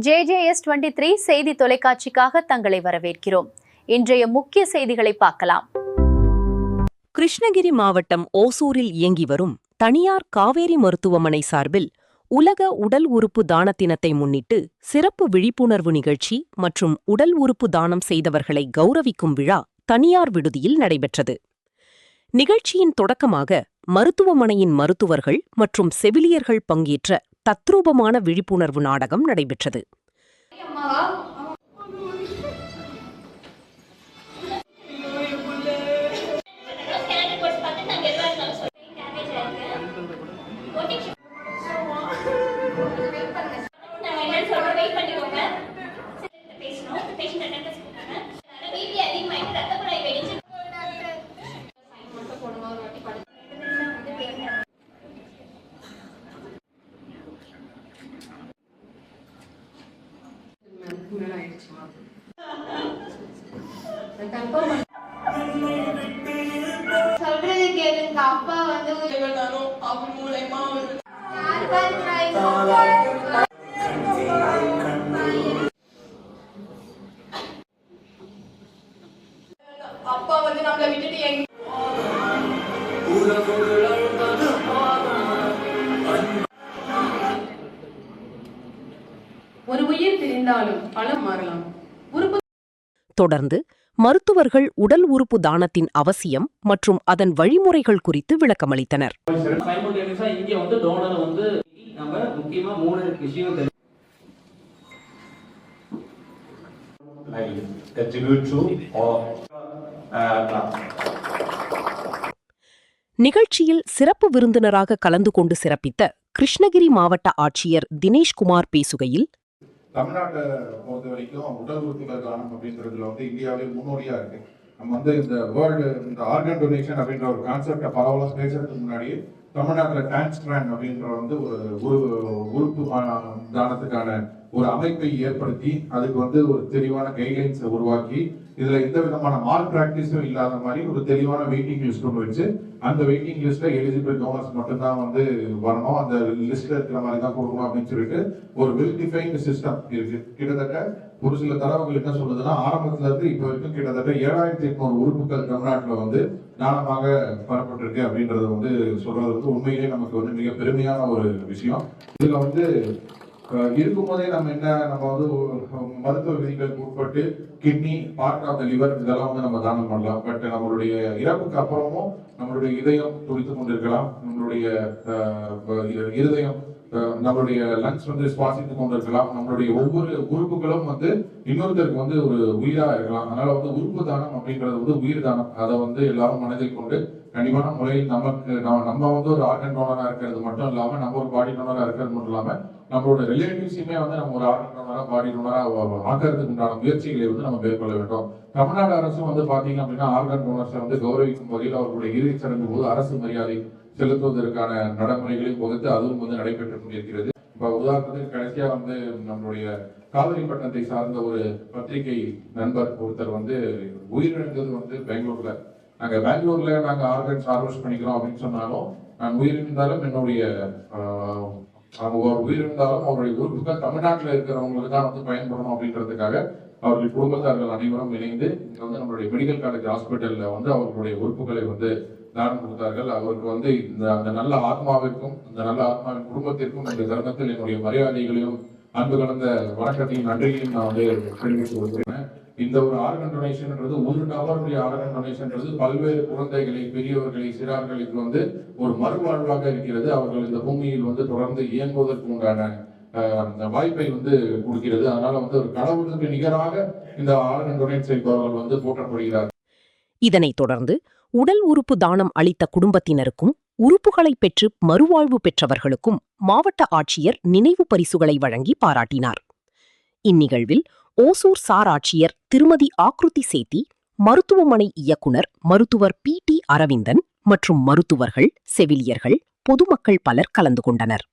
JJS23 செய்தி தொலைக்காட்சிக்காக தங்களை வரவேற்கிறோம். இன்றைய முக்கிய செய்திகளை பார்க்கலாம். கிருஷ்ணகிரி மாவட்டம் ஓசூரில் இயங்கி வரும் தனியார் காவேரி மருத்துவமனை சார்பில் உலக உடல் உறுப்பு தான தினத்தை முன்னிட்டு சிறப்பு விழிப்புணர்வு நிகழ்ச்சி மற்றும் உடல் உறுப்பு தானம் செய்தவர்களை கௌரவிக்கும் விழா தனியார் விடுதியில் நடைபெற்றது. நிகழ்ச்சியின் தொடக்கமாக மருத்துவமனையின் மருத்துவர்கள் மற்றும் செவிலியர்கள் பங்கேற்ற தத்ரூபமான விழிப்புணர்வு நாடகம் நடைபெற்றது. சொல்றது கேளுங்க. அப்பா வந்து அப்பா வந்து நம்மளை விட்டுட்டு ஒரு உயிர் பிரிந்தாலும் பலம் மாறலாம். தொடர்ந்து மருத்துவர்கள் உடல் உறுப்பு தானத்தின் அவசியம் மற்றும் அதன் வழிமுறைகள் குறித்து விளக்கமளித்தனர். நிகழ்ச்சியில் சிறப்பு விருந்தினராக கலந்து கொண்டு சிறப்பித்த கிருஷ்ணகிரி மாவட்ட ஆட்சியர் தினேஷ்குமார் பேசுகையில், தமிழ்நாட்டை பொறுத்த வரைக்கும் உடல் உறுப்புகள் தானம் அப்படின்றதுல வந்து இந்தியாவே முன்னோடியா இருக்கு. நம்ம வந்து இந்த வேர்ல்டு இந்த ஆர்கன் டொனேஷன் அப்படின்ற ஒரு கான்செப்டை பரவலாக பேசுறதுக்கு முன்னாடி தமிழ்நாட்டில் டிரான்ஸ்பிளான்ட் அப்படின்ற வந்து ஒரு உறுப்பு தானத்துக்கான ஒரு அமைப்பை ஏற்படுத்தி அதுக்கு வந்து ஒரு தெளிவான கைட்லைன்ஸை உருவாக்கி இதுல எந்த விதமான மால் பிராக்டிஸும் இல்லாத மாதிரி ஒரு தெளிவான வெயிட்டிங் லிஸ்ட் ஒன்று வச்சு அந்த வெயிட்டிங் லிஸ்ட்ல எலிஜிபிள் டோனர்ஸ் மட்டும்தான் வந்து வரணும், அந்த லிஸ்ட்ல இருக்கிற மாதிரி தான் கொடுக்கணும் அப்படின்னு சொல்லிட்டு ஒரு வெல் டிஃபைன்டு சிஸ்டம் இருக்கு. கிட்டத்தட்ட ஒரு சில தரவுகள் என்ன சொல்லுதுன்னா, ஆரம்பத்துல இருந்து இப்ப வரைக்கும் கிட்டத்தட்ட 7800 உறுப்புகள் தமிழ்நாட்டில் வந்து தானமாக பெறப்பட்டிருக்கு அப்படின்றது வந்து சொல்றது வந்து உண்மையிலேயே நமக்கு வந்து மிக பெருமையான ஒரு விஷயம். இதுல வந்து இருக்கும்போதே நம்ம வந்து மருத்துவ விதிகளுக்கு உட்பட்டு kidney, part of the liver இதெல்லாம் வந்து நம்ம தானம் பண்ணலாம். பட் நம்மளுடைய இறப்புக்கு அப்புறமும் நம்மளுடைய இதயம் துடித்துக் கொண்டிருக்கலாம், நம்மளுடைய இருதயம் நம்மளுடைய லங்ஸ் வந்து சுவாசித்துக் கொண்டிருக்கலாம், நம்மளுடைய ஒவ்வொரு உறுப்புகளும் வந்து இன்னொருத்தருக்கு வந்து ஒரு உயிரா இருக்கலாம். அதனால வந்து உறுப்பு தானம் அப்படின்றது வந்து உயிர் தானம். அதை வந்து எல்லாரும் மனதில் கொண்டு கண்டிப்பான முறையில் நம்ம வந்து ஒரு ஆர்கன் டோனரா இருக்கிறது மட்டும் இல்லாம நம்ம ஒரு பாடி டோனரா இருக்கிறது மட்டும் இல்லாம நம்மளோட ரிலேட்டிவ்ஸுமே வந்து நம்ம ஒரு ஆர்கன் டோனரா பாடி டோனரா ஆக்கிறதுக்கு உண்டான முயற்சிகளை வந்து நம்ம மேற்கொள்ள வேண்டும். தமிழ்நாடு அரசும் வந்து பாத்தீங்க அப்படின்னா ஆர்கன் டோனர்ஸை வந்து கௌரவிக்கும் வகையில் அவர்களுடைய இறுதிச் சடங்கு போது அரசு மரியாதை செலுத்துவதற்கான நடைமுறைகளையும் வகுத்து அதுவும் வந்து நடைபெற்றுக் கொண்டிருக்கிறது. இப்ப உதாரணத்துக்கு கடைசியா வந்து நம்மளுடைய காவிரிப்பட்டினத்தை சார்ந்த ஒரு பத்திரிகை நண்பர் ஒருத்தர் வந்து உயிரிழந்தது வந்து பெங்களூர்ல. நாங்க ஆர்கன்ஸ் ஹார்வெஸ்ட் பண்ணிக்கிறோம் அப்படின்னு சொன்னாலும், நான் உயிரிழந்தாலும் என்னுடைய உயிரிழந்தாலும் அவருடைய உறுப்புகள் தமிழ்நாட்டில் இருக்கிறவங்களுக்கு தான் வந்து பயன்படணும் அப்படின்றதுக்காக அவருடைய குடும்பத்தார்கள் அனைவரும் இணைந்து இங்க வந்து நம்மளுடைய மெடிக்கல் காலேஜ் ஹாஸ்பிட்டல்ல வந்து அவர்களுடைய உறுப்புகளை வந்து தானம் கொடுத்தார்கள். அவருக்கு வந்து அந்த நல்ல ஆத்மாவிற்கும் இந்த நல்ல ஆத்மாவின் குடும்பத்திற்கும் இந்த தருணத்தில் என்னுடைய மரியாதைகளையும் அன்பு கலந்த வணக்கத்தையும் நன்றியையும் நான் வந்து தெரிவித்துக் கொள்கிறேன். இந்த ஒரு ஆர்கன் டொனேஷன்ன்றது ஒரு நபருடைய ஆர்கன் டொனேஷன்ன்றது பல்வேறு குழந்தைகளை, பெரியவர்களை, சிறார்களுக்கு வந்து ஒரு மறுவாழ்வாக இருக்கிறது. அவர்கள் இந்த பூமியில் வந்து தொடர்ந்து இயங்குவதற்கு உண்டான வாய்ப்பை வந்து கொடுக்கிறது. அதனால வந்து ஒரு கடவுளுக்கு நிகராக இந்த ஆர்கன் டொனேட் செய்பவர்கள் வந்து போற்றப்படுகிறார். இதனைத் தொடர்ந்து உடல் உறுப்பு தானம் அளித்த குடும்பத்தினருக்கும் உறுப்புகளை பெற்று மறுவாழ்வு பெற்றவர்களுக்கும் மாவட்ட ஆட்சியர் நினைவு பரிசுகளை வழங்கி பாராட்டினார். இந்நிகழ்வில் ஓசூர் சார் ஆட்சியர் திருமதி ஆக்ருதி சேத்தி, மருத்துவமனை இயக்குனர் மருத்துவர் PT அரவிந்தன் மற்றும் மருத்துவர்கள், செவிலியர்கள், பொதுமக்கள் பலர் கலந்து கொண்டனர்.